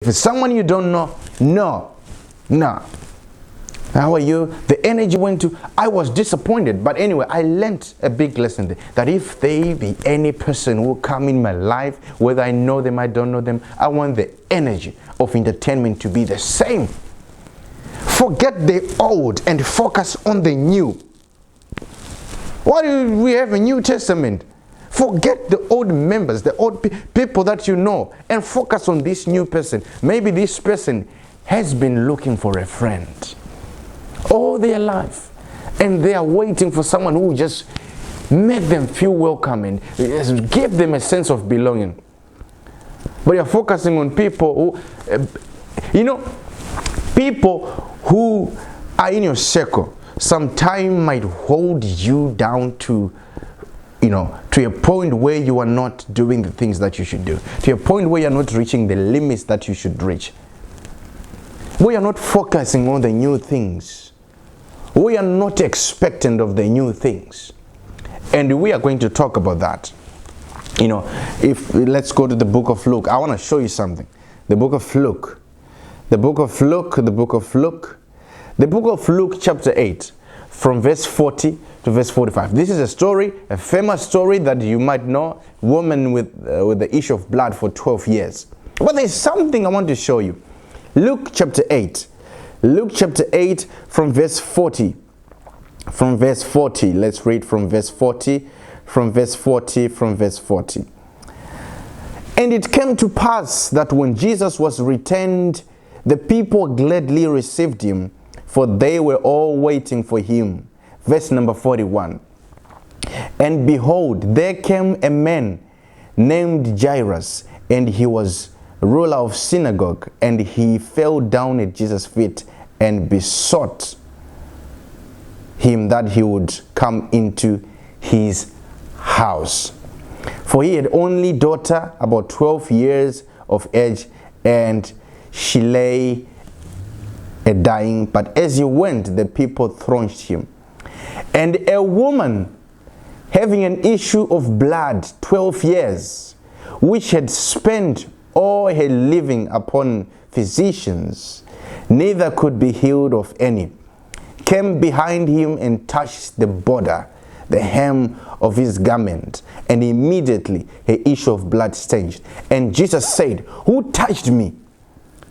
If it's someone you don't know, no. How are you? The energy went to, I was disappointed. But anyway, I learned a big lesson there, that if they be any person who come in my life, whether I know them, I don't know them, I want the energy of entertainment to be the same. Forget the old and focus on the new. Why do we have a New Testament? Forget the old members, the old people that you know, and focus on this new person. Maybe this person has been looking for a friend all their life, and they are waiting for someone who will just make them feel welcome and give them a sense of belonging. But you're focusing on people who, people who are in your circle, sometimes might hold you down to a point where you are not doing the things that you should do, to a point where you're not reaching the limits that you should reach. We are not focusing on the new things. We are not expectant of the new things. And we are going to talk about that. Let's go to the book of Luke. I want to show you something. The book of Luke. The book of Luke chapter 8, from verse 40 to verse 45. This is a story, a famous story that you might know, woman with the issue of blood for 12 years. But there's something I want to show you. Luke chapter 8. Luke chapter 8 from verse 40. From verse 40. Let's read from verse 40. From verse 40. And it came to pass that when Jesus was returned, the people gladly received him, for they were all waiting for him. Verse number 41. And behold, there came a man named Jairus, and he was ruler of synagogue, and he fell down at Jesus' feet and besought him that he would come into his house. For he had only daughter about 12 years of age, and she lay dying. But as he went, the people thronged him. And a woman having an issue of blood 12 years, which had spent all her living upon physicians, neither could be healed of any, came behind him and touched the border, the hem of his garment, and immediately her issue of blood changed. And Jesus said, who touched me?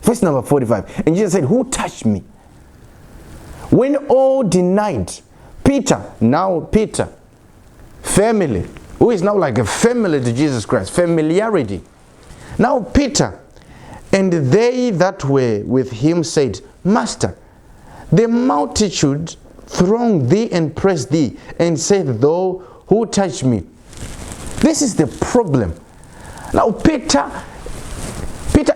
Verse number 45. And Jesus said, who touched me? When all denied, Peter, family, who is now like a family to Jesus Christ, familiarity. Now Peter and they that were with him said, Master, the multitude throng thee and press thee, and said, thou who touched me? This is the problem. Now Peter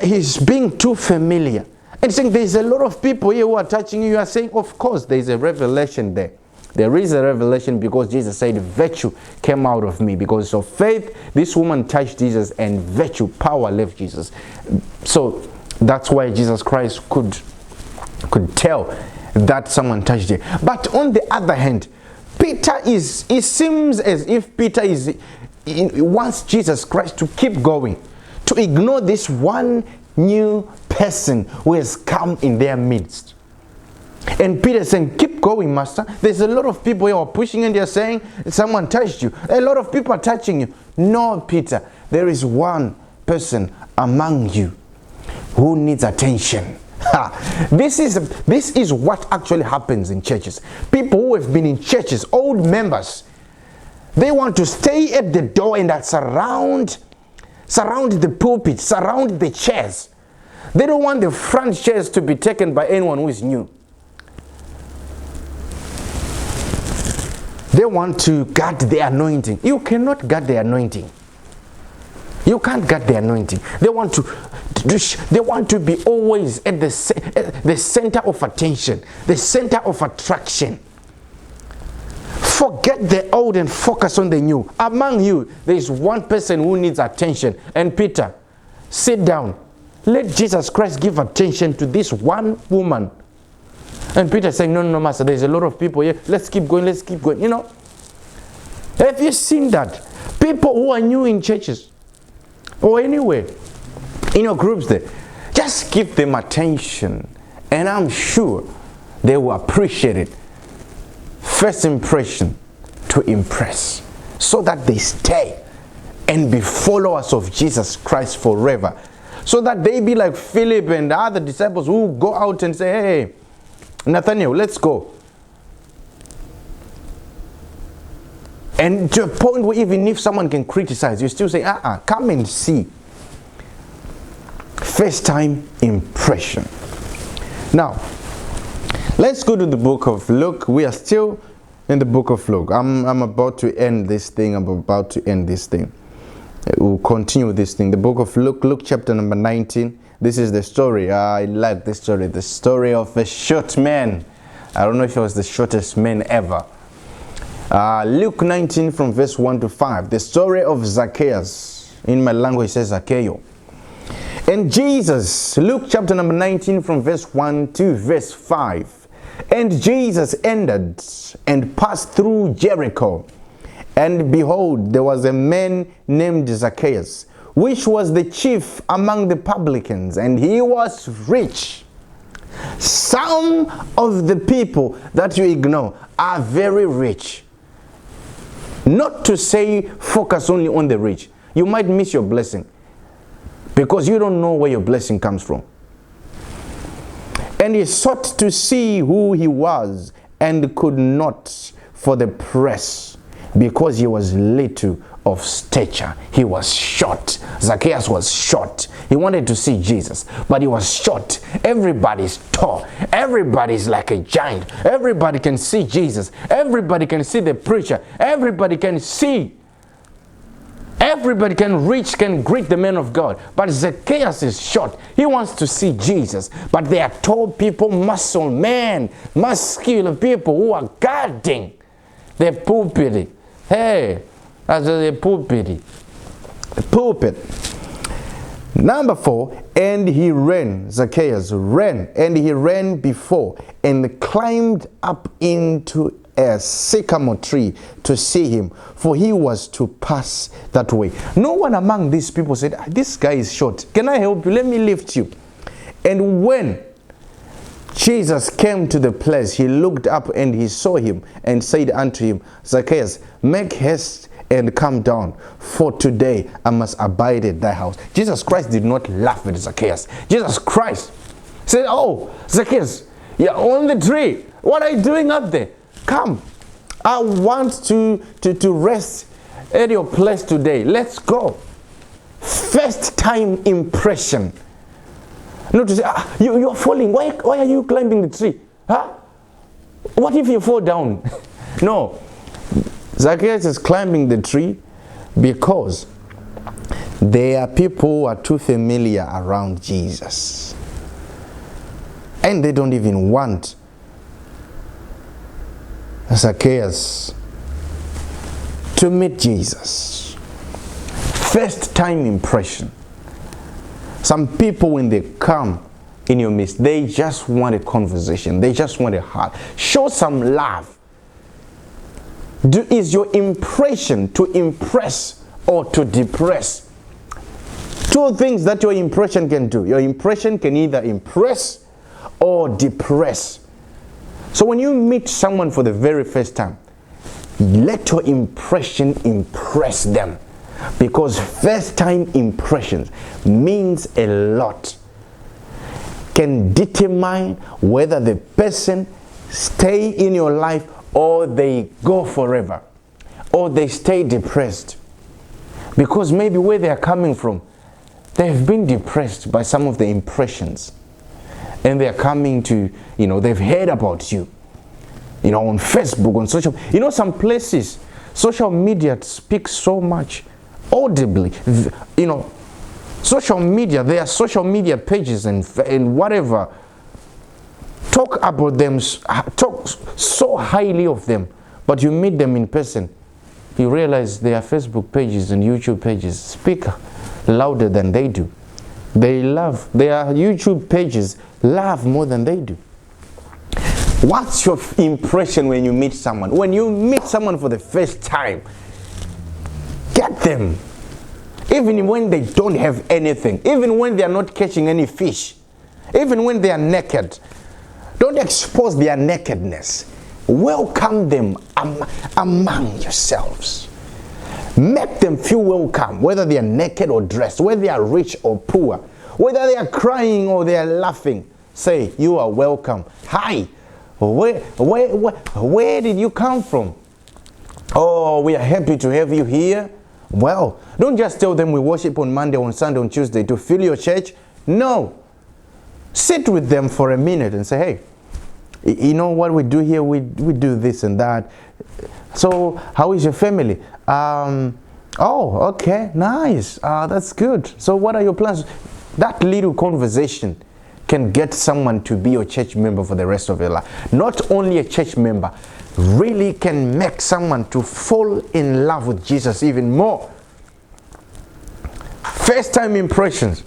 is being too familiar and saying, there's a lot of people here who are touching you. You are saying, of course, there's a revelation there. There is a revelation, because Jesus said virtue came out of me. Because of faith, this woman touched Jesus, and virtue, power left Jesus. So that's why Jesus Christ could tell that someone touched it. But on the other hand, it seems as if Peter wants Jesus Christ to keep going, to ignore this one new person who has come in their midst. And Peter is saying, keep going, Master. There's a lot of people who are pushing and they're saying, someone touched you. A lot of people are touching you. No, Peter, there is one person among you who needs attention. This is what actually happens in churches. People who have been in churches, old members, they want to stay at the door and surround the pulpit, surround the chairs. They don't want the front chairs to be taken by anyone who is new. They want to guard the anointing. You cannot guard the anointing. You can't guard the anointing. They want to be always at the center of attention, the center of attraction. Forget the old and focus on the new. Among you, there is one person who needs attention. And Peter, sit down. Let Jesus Christ give attention to this one woman. And Peter saying, no, Master, there's a lot of people here. Let's keep going. Have you seen that? People who are new in churches or anywhere, in your groups there, Just give them attention, and I'm sure they will appreciate it. First impression to impress, so that they stay and be followers of Jesus Christ forever. So that they be like Philip and the other disciples who go out and say, hey, Nathaniel, let's go. And to a point where even if someone can criticize, you still say, come and see. First time impression. Now, let's go to the book of Luke. We are still in the book of Luke. I'm about to end this thing. We'll continue this thing. The book of Luke, Luke chapter number 19. This is the story. I like this story. The story of a short man. I don't know if he was the shortest man ever. Luke 19 from verse 1 to 5. The story of Zacchaeus. In my language it says Zacchaeus. And Jesus, Luke chapter number 19 from verse 1 to verse 5. And Jesus entered and passed through Jericho. And behold, there was a man named Zacchaeus, which was the chief among the publicans, and he was rich. Some of the people that you ignore are very rich. Not to say focus only on the rich. You might miss your blessing because you don't know where your blessing comes from. And he sought to see who he was and could not for the press, because he was little of stature. He was short. Zacchaeus was short. He wanted to see Jesus, but he was short. Everybody's tall. Everybody's like a giant. Everybody can see Jesus. Everybody can see the preacher. Everybody can see. Everybody can reach, can greet the man of God. But Zacchaeus is short. He wants to see Jesus. But there are tall people, muscle men, muscular people who are guarding the pulpit. Hey, that's the pulpit. The pulpit. Number 4, and he ran, Zacchaeus ran, and he ran before and climbed up into a sycamore tree to see him, for he was to pass that way. No one among these people said, this guy is short. Can I help you? Let me lift you. And when Jesus came to the place, he looked up and he saw him and said unto him, Zacchaeus, make haste and come down, for today I must abide at thy house. Jesus Christ did not laugh at Zacchaeus. Jesus Christ said, oh, Zacchaeus, you're on the tree. What are you doing up there? Come. I want to rest at your place today. Let's go. First time impression. Not to say, you're falling. Why are you climbing the tree? Huh? What if you fall down? No. Zacchaeus is climbing the tree because there are people who are too familiar around Jesus. And they don't even want Zacchaeus to meet Jesus. First time impression. Some people, when they come in your midst, they just want a conversation. They just want a heart. Show some love. Is your impression to impress or to depress? Two things that your impression can do. Your impression can either impress or depress. So when you meet someone for the very first time, let your impression impress them. Because first time impressions means a lot. Can determine whether the person stay in your life or they go forever, or they stay depressed. Because maybe where they are coming from, they have been depressed by some of the impressions. And they are coming to, they've heard about you, on Facebook, on social, some places, social media speaks so much audibly, social media, there are social media pages and whatever, talk about them, talk so highly of them, but you meet them in person, you realize their Facebook pages and YouTube pages speak louder than they do. Their YouTube pages laugh more than they do. What's your impression when you meet someone? When you meet someone for the first time, get them. even when they don't have anything, even when they are not catching any fish, even when they are naked. Don't expose their nakedness. Welcome them among yourselves. Make them feel welcome, whether they are naked or dressed, whether they are rich or poor, whether they are crying or they are laughing. Say, you are welcome. Hi, where did you come from? Oh, we are happy to have you here. Well, don't just tell them we worship on Monday, on Sunday, on Tuesday to fill your church. No. Sit with them for a minute and say, hey, you know what we do here? We do this and that. So, how is your family? Oh, okay, nice. That's good. So, what are your plans? That little conversation can get someone to be your church member for the rest of your life. Not only a church member, really can make someone to fall in love with Jesus even more. First time impressions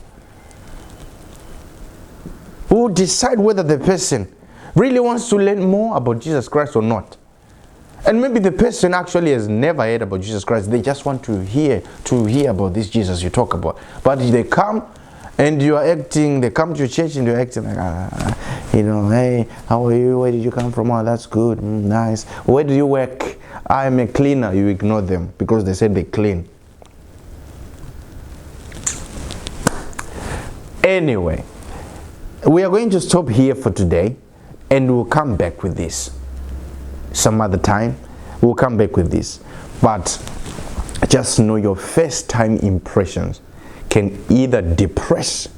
will decide whether the person really wants to learn more about Jesus Christ or not. And maybe the person actually has never heard about Jesus Christ. They just want to hear about this Jesus you talk about. But they come and you are acting, they come to your church and you're acting like, hey, how are you? Where did you come from? Oh, that's good. Nice. Where do you work? I'm a cleaner. You ignore them because they said they clean. Anyway, we are going to stop here for today and we'll come back with this. Some other time, we'll come back with this. But just know your first time impressions can either depress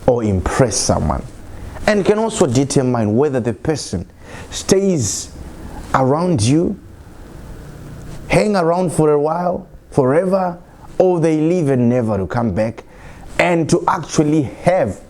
or impress someone, and can also determine whether the person stays around you, hang around for a while, forever, or they leave and never to come back, and to actually have